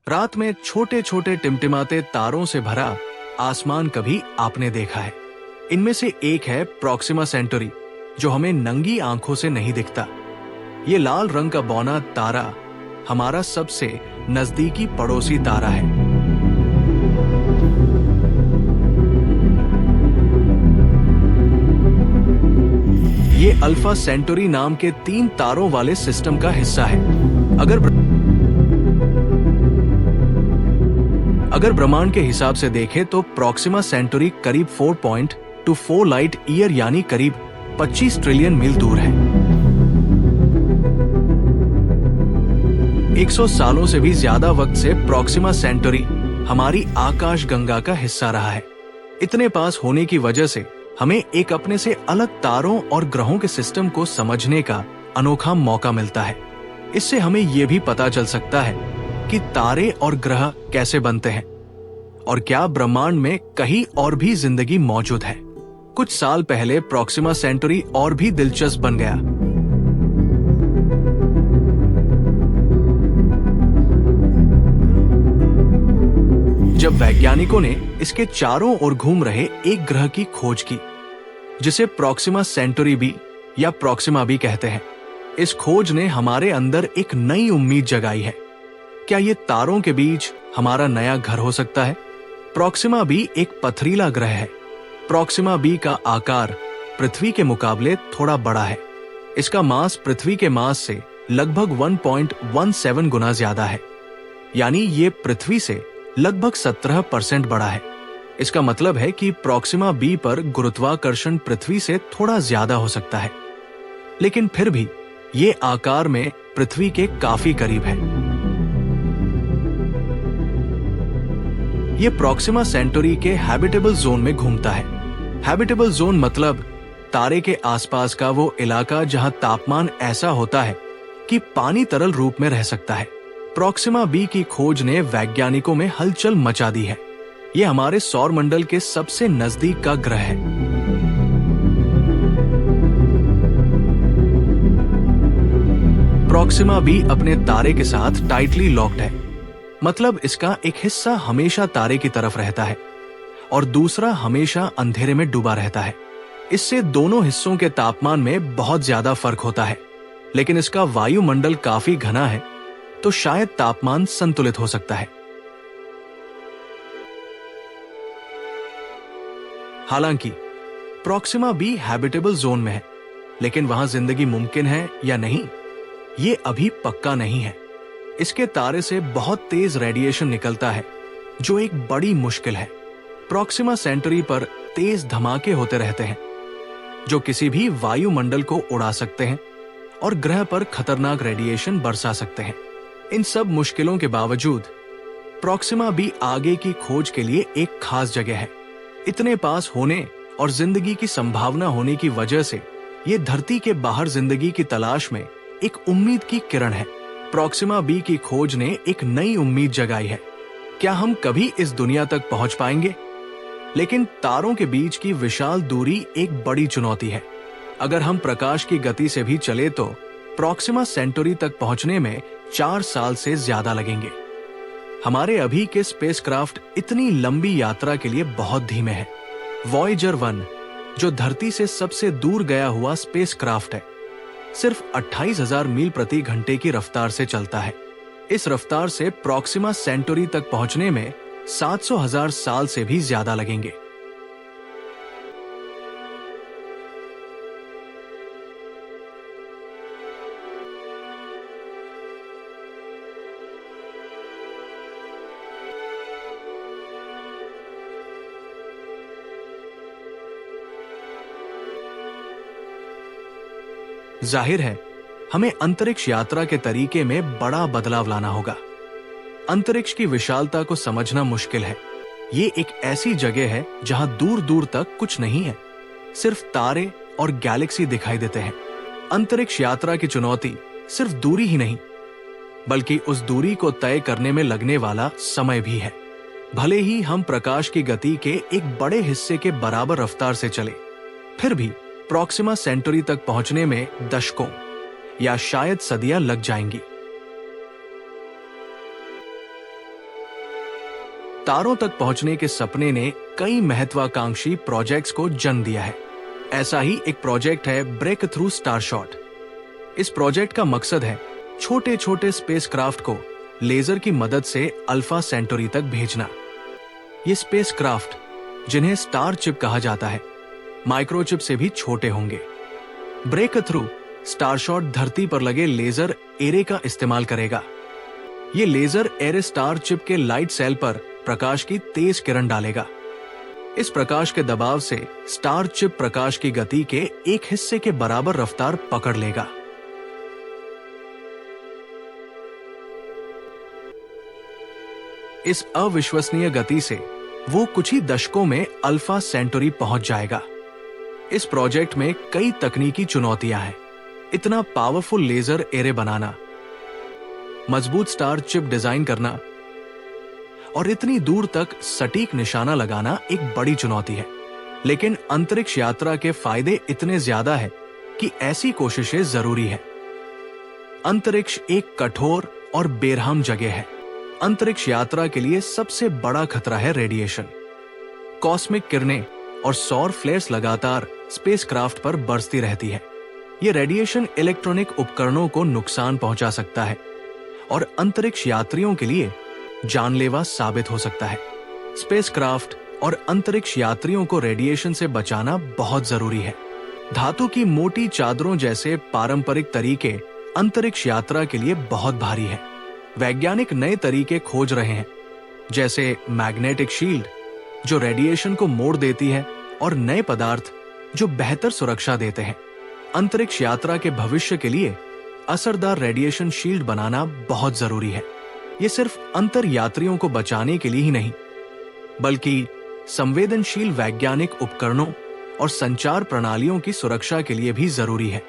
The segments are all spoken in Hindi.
रात में छोटे छोटे टिमटिमाते तारों से भरा आसमान कभी आपने देखा है? इनमें से एक है प्रॉक्सिमा सेंटोरी, जो हमें नंगी आंखों से नहीं दिखता। ये लाल रंग का बौना तारा हमारा सबसे नजदीकी पड़ोसी तारा है। ये अल्फा सेंटोरी नाम के 3 तारों वाले सिस्टम का हिस्सा है। अगर ब्रह्मांड के हिसाब से देखें तो प्रॉक्सिमा सेंटोरी करीब 4.24 लाइट ईयर यानी करीब 25 ट्रिलियन मील दूर है। 100 सालों से भी ज्यादा वक्त से प्रॉक्सिमा सेंटोरी हमारी आकाश गंगा का हिस्सा रहा है। इतने पास होने की वजह से हमें एक अपने से अलग तारों और ग्रहों के सिस्टम को समझने का अनोखा मौका मिलता है। इससे हमें यह भी पता चल सकता है कि तारे और ग्रह कैसे बनते हैं और क्या ब्रह्मांड में कहीं और भी जिंदगी मौजूद है। कुछ साल पहले प्रॉक्सिमा सेंटोरी और भी दिलचस्प बन गया। जब वैज्ञानिकों ने इसके चारों ओर घूम रहे एक ग्रह की खोज की, जिसे प्रॉक्सिमा सेंटोरी बी या प्रॉक्सिमा बी कहते हैं। इस खोज ने हमारे अंदर एक नई उम्मीद जगाई है। क्या ये तारों के बीच हमारा नया घर हो सकता है? प्रॉक्सिमा बी एक पथरीला ग्रह है। प्रॉक्सिमा बी का आकार पृथ्वी के मुकाबले थोड़ा बड़ा है। इसका मास पृथ्वी के मास से लगभग 1.17 गुना ज्यादा है, यानी ये पृथ्वी से लगभग 17% बड़ा है। इसका मतलब है कि प्रॉक्सिमा बी पर गुरुत्वाकर्षण पृथ्वी से थोड़ा ज्यादा हो सकता है, लेकिन फिर भी ये आकार में पृथ्वी के काफी करीब है। ये प्रॉक्सिमा सेंटोरी के हैबिटेबल जोन में घूमता है। हैबिटेबल जोन मतलब तारे के आसपास का वो इलाका जहां तापमान ऐसा होता है कि पानी तरल रूप में रह सकता है। प्रॉक्सिमा बी की खोज ने वैज्ञानिकों में हलचल मचा दी है। ये हमारे सौर मंडल के सबसे नजदीक का ग्रह है। प्रॉक्सिमा बी अपने तारे के साथ टाइटली लॉक्ड है, मतलब इसका एक हिस्सा हमेशा तारे की तरफ रहता है और दूसरा हमेशा अंधेरे में डूबा रहता है। इससे दोनों हिस्सों के तापमान में बहुत ज्यादा फर्क होता है, लेकिन इसका वायुमंडल काफी घना है, तो शायद तापमान संतुलित हो सकता है। हालांकि प्रॉक्सिमा बी हैबिटेबल जोन में है, लेकिन वहां जिंदगी मुमकिन है या नहीं, ये अभी पक्का नहीं है। इसके तारे से बहुत तेज रेडिएशन निकलता है, जो एक बड़ी मुश्किल है। प्रॉक्सिमा सेंटोरी पर तेज धमाके होते रहते हैं, जो किसी भी वायुमंडल को उड़ा सकते हैं और ग्रह पर खतरनाक रेडिएशन बरसा सकते हैं। इन सब मुश्किलों के बावजूद प्रॉक्सिमा बी आगे की खोज के लिए एक खास जगह है। इतने पास होने और जिंदगी की संभावना होने की वजह से ये धरती के बाहर जिंदगी की तलाश में एक उम्मीद की किरण है। प्रॉक्सिमा बी की खोज ने एक नई उम्मीद जगाई है। क्या हम कभी इस दुनिया तक पहुंच पाएंगे? लेकिन तारों के बीच की विशाल दूरी एक बड़ी चुनौती है। अगर हम प्रकाश की गति से भी चले तो प्रॉक्सिमा सेंटोरी तक पहुंचने में 4 साल से ज्यादा लगेंगे। हमारे अभी के स्पेसक्राफ्ट इतनी लंबी यात्रा के लिए बहुत धीमे हैं। वॉयेजर 1, जो धरती से सबसे दूर गया हुआ स्पेसक्राफ्ट है, सिर्फ 28,000 मील प्रति घंटे की रफ्तार से चलता है। इस रफ्तार से प्रॉक्सिमा सेंटोरी तक पहुंचने में 700,000 साल से भी ज्यादा लगेंगे। जाहिर है, हमें अंतरिक्ष यात्रा के तरीके में बड़ा बदलाव लाना होगा। अंतरिक्ष की विशालता को समझना मुश्किल है। ये एक ऐसी जगह है जहां दूर दूर तक कुछ नहीं है, सिर्फ तारे और गैलेक्सी दिखाई देते हैं। अंतरिक्ष यात्रा की चुनौती सिर्फ दूरी ही नहीं, बल्कि उस दूरी को तय करने में लगने वाला समय भी है। भले ही हम प्रकाश की गति के एक बड़े हिस्से के बराबर रफ्तार से चले, फिर भी प्रॉक्सिमा सेंटोरी तक पहुंचने में दशकों या शायद सदियां लग जाएंगी। तारों तक पहुंचने के सपने ने कई महत्वाकांक्षी प्रोजेक्ट्स को जन्म दिया है। ऐसा ही एक प्रोजेक्ट है ब्रेक थ्रू स्टारशॉट। इस प्रोजेक्ट का मकसद है छोटे छोटे स्पेसक्राफ्ट को लेजर की मदद से अल्फा सेंटोरी तक भेजना। ये स्पेसक्राफ्ट, जिन्हें स्टार चिप कहा जाता है, माइक्रोचिप से भी छोटे होंगे। ब्रेक थ्रू स्टारशॉट धरती पर लगे लेजर एरे का इस्तेमाल करेगा। ये लेजर एरे स्टार चिप के लाइट सेल पर प्रकाश की तेज किरण डालेगा। इस प्रकाश के दबाव से स्टार चिप प्रकाश की गति के एक हिस्से के बराबर रफ्तार पकड़ लेगा। इस अविश्वसनीय गति से वो कुछ ही दशकों में अल्फा सेंटोरी पहुंच जाएगा। इस प्रोजेक्ट में कई तकनीकी चुनौतियां हैं। इतना पावरफुल लेजर एरे बनाना, मजबूत स्टार चिप डिजाइन करना और इतनी दूर तक सटीक निशाना लगाना एक बड़ी चुनौती है। लेकिन अंतरिक्ष यात्रा के फायदे इतने ज्यादा है कि ऐसी कोशिशें जरूरी है। अंतरिक्ष एक कठोर और बेरहम जगह है। अंतरिक्ष यात्रा के लिए सबसे बड़ा खतरा है रेडिएशन। कॉस्मिक किरणें और सौर फ्लेयर्स लगातार स्पेसक्राफ्ट पर बरसती रहती है। ये रेडिएशन इलेक्ट्रॉनिक उपकरणों को नुकसान पहुंचा सकता है और अंतरिक्ष यात्रियों के लिए जानलेवा साबित हो सकता है। स्पेसक्राफ्ट और अंतरिक्ष यात्रियों को रेडिएशन से बचाना बहुत जरूरी है। धातु की मोटी चादरों जैसे पारंपरिक तरीके अंतरिक्ष यात्रा के लिए बहुत भारी है। वैज्ञानिक नए तरीके खोज रहे हैं, जैसे मैग्नेटिक शील्ड जो रेडिएशन को मोड़ देती है, और नए पदार्थ जो बेहतर सुरक्षा देते हैं। अंतरिक्ष यात्रा के भविष्य के लिए असरदार रेडिएशन शील्ड बनाना बहुत जरूरी है। ये सिर्फ अंतर यात्रियों को बचाने के लिए ही नहीं, बल्कि संवेदनशील वैज्ञानिक उपकरणों और संचार प्रणालियों की सुरक्षा के लिए भी जरूरी है।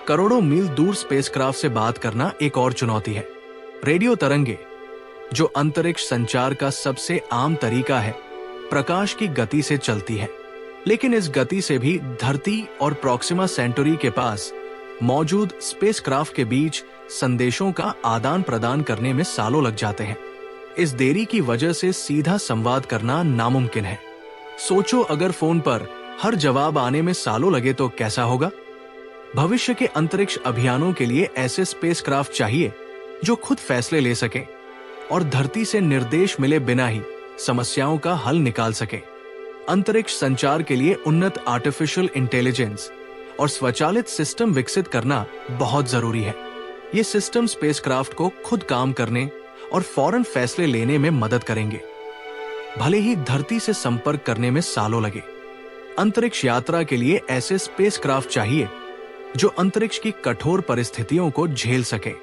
करोड़ों मील दूर स्पेसक्राफ्ट से बात करना एक और चुनौती है। रेडियो तरंगे, जो अंतरिक्ष संचार का सबसे आम तरीका है, प्रकाश की गति से चलती है। लेकिन इस गति से भी धरती और प्रॉक्सिमा सेंटोरी के पास मौजूद स्पेसक्राफ्ट के बीच संदेशों का आदान प्रदान करने में सालों लग जाते हैं। इस देरी की वजह से सीधा संवाद करना नामुमकिन है। सोचो, अगर फोन पर हर जवाब आने में सालों लगे तो कैसा होगा। भविष्य के अंतरिक्ष अभियानों के लिए ऐसे स्पेसक्राफ्ट चाहिए जो खुद फैसले ले सके और धरती से निर्देश मिले बिना ही समस्याओं का हल निकाल सके। अंतरिक्ष संचार के लिए उन्नत आर्टिफिशियल इंटेलिजेंस और स्वचालित सिस्टम विकसित करना बहुत जरूरी है। ये सिस्टम स्पेसक्राफ्ट को खुद काम करने और फौरन फैसले लेने में मदद करेंगे, भले ही धरती से संपर्क करने में सालों लगे। अंतरिक्ष यात्रा के लिए ऐसे स्पेसक्राफ्ट चाहिए जो अंतरिक्ष की कठोर परिस्थितियों को झेल सके।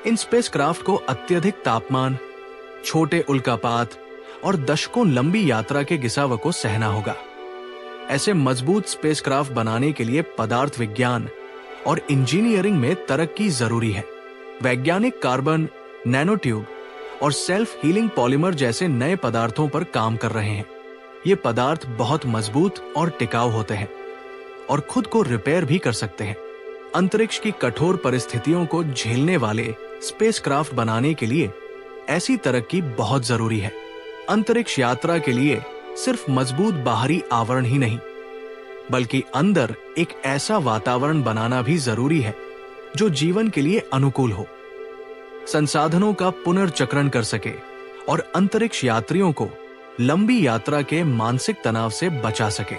इन स्पेसक्राफ्ट को अत्यधिक तापमान, छोटे उल्कापात और दशकों लंबी यात्रा के गिसाव को सहना होगा। ऐसे मजबूत स्पेसक्राफ्ट बनाने के लिए पदार्थ विज्ञान और इंजीनियरिंग में तरक्की जरूरी है। वैज्ञानिक कार्बन नैनोट्यूब और सेल्फ हीलिंग पॉलीमर जैसे नए पदार्थों पर काम कर रहे हैं। ये पदार्थ बहुत मजबूत और टिकाऊ होते हैं और खुद को रिपेयर भी कर सकते हैं। अंतरिक्ष की कठोर परिस्थितियों को झेलने वाले स्पेसक्राफ्ट बनाने के लिए ऐसी तरक्की बहुत जरूरी है। अंतरिक्ष यात्रा के लिए सिर्फ मजबूत बाहरी आवरण ही नहीं, बल्कि अंदर एक ऐसा वातावरण बनाना भी जरूरी है जो जीवन के लिए अनुकूल हो, संसाधनों का पुनर्चक्रण कर सके और अंतरिक्ष यात्रियों को लंबी यात्रा के मानसिक तनाव से बचा सके।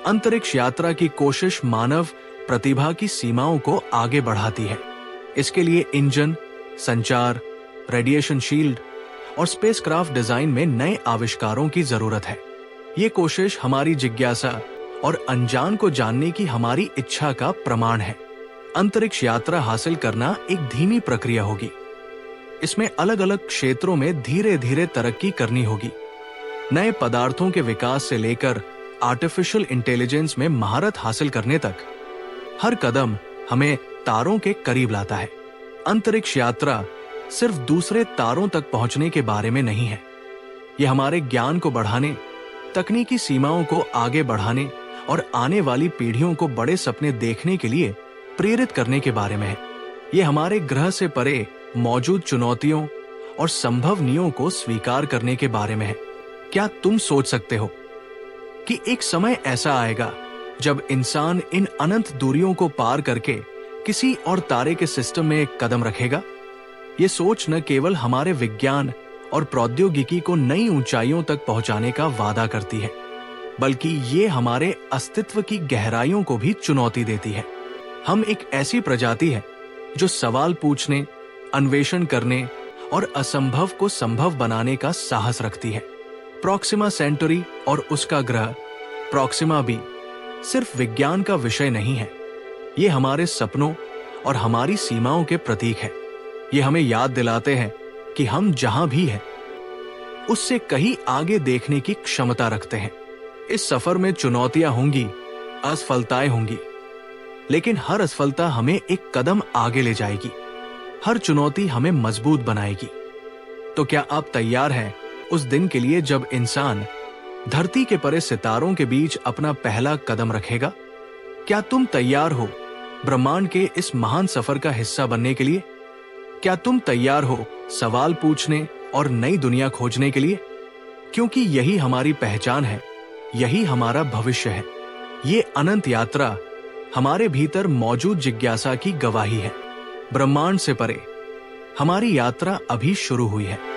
अंतरिक्ष यात्रा की कोशिश मानव प्रतिभा की सीमाओं को आगे बढ़ाती है। इसके लिए इंजन, संचार, रेडिएशन शील्ड और स्पेसक्राफ्ट डिजाइन में नए आविष्कारों की जरूरत है। ये कोशिश हमारी जिज्ञासा और अनजान को जानने की हमारी इच्छा का प्रमाण है। अंतरिक्ष यात्रा हासिल करना एक धीमी प्रक्रिया होगी। इसमें अलग अलग क्षेत्रों में धीरे धीरे तरक्की करनी होगी। नए पदार्थों के विकास से लेकर आर्टिफिशियल इंटेलिजेंस में महारत हासिल करने तक हर कदम हमें तारों के करीब लाता है। अंतरिक्ष यात्रा सिर्फ दूसरे तारों तक पहुंचने के बारे में नहीं है। यह हमारे ज्ञान को बढ़ाने, तकनीकी सीमाओं को आगे बढ़ाने और आने वाली पीढ़ियों को बड़े सपने देखने के लिए प्रेरित करने के बारे में है। यह हमारे ग्रह से परे मौजूद चुनौतियों और संभवनीयों को स्वीकार करने के बारे में है। क्या तुम सोच सकते हो कि एक समय ऐसा आएगा जब इंसान इन अनंत दूरियों को पार करके किसी और तारे के सिस्टम में एक कदम रखेगा? ये सोच न केवल हमारे विज्ञान और प्रौद्योगिकी को नई ऊंचाइयों तक पहुंचाने का वादा करती है, बल्कि ये हमारे अस्तित्व की गहराइयों को भी चुनौती देती है। हम एक ऐसी प्रजाति है जो सवाल पूछने, अन्वेषण करने और असंभव को संभव बनाने का साहस रखती है। प्रॉक्सिमा सेंटुरी और उसका ग्रह प्रॉक्सिमा बी सिर्फ विज्ञान का विषय नहीं है, ये हमारे सपनों और हमारी सीमाओं के प्रतीक है। ये हमें याद दिलाते हैं कि हम जहां भी हैं उससे कहीं आगे देखने की क्षमता रखते हैं। इस सफर में चुनौतियां होंगी, असफलताएं होंगी, लेकिन हर असफलता हमें एक कदम आगे ले जाएगी। हर चुनौती हमें मजबूत बनाएगी। तो क्या आप तैयार हैं उस दिन के लिए जब इंसान धरती के परे सितारों के बीच अपना पहला कदम रखेगा? क्या तुम तैयार हो ब्रह्मांड के इस महान सफर का हिस्सा बनने के लिए? क्या तुम तैयार हो सवाल पूछने और नई दुनिया खोजने के लिए? क्योंकि यही हमारी पहचान है, यही हमारा भविष्य है। ये अनंत यात्रा हमारे भीतर मौजूद जिज्ञासा की गवाही है। ब्रह्मांड से परे हमारी यात्रा अभी शुरू हुई है।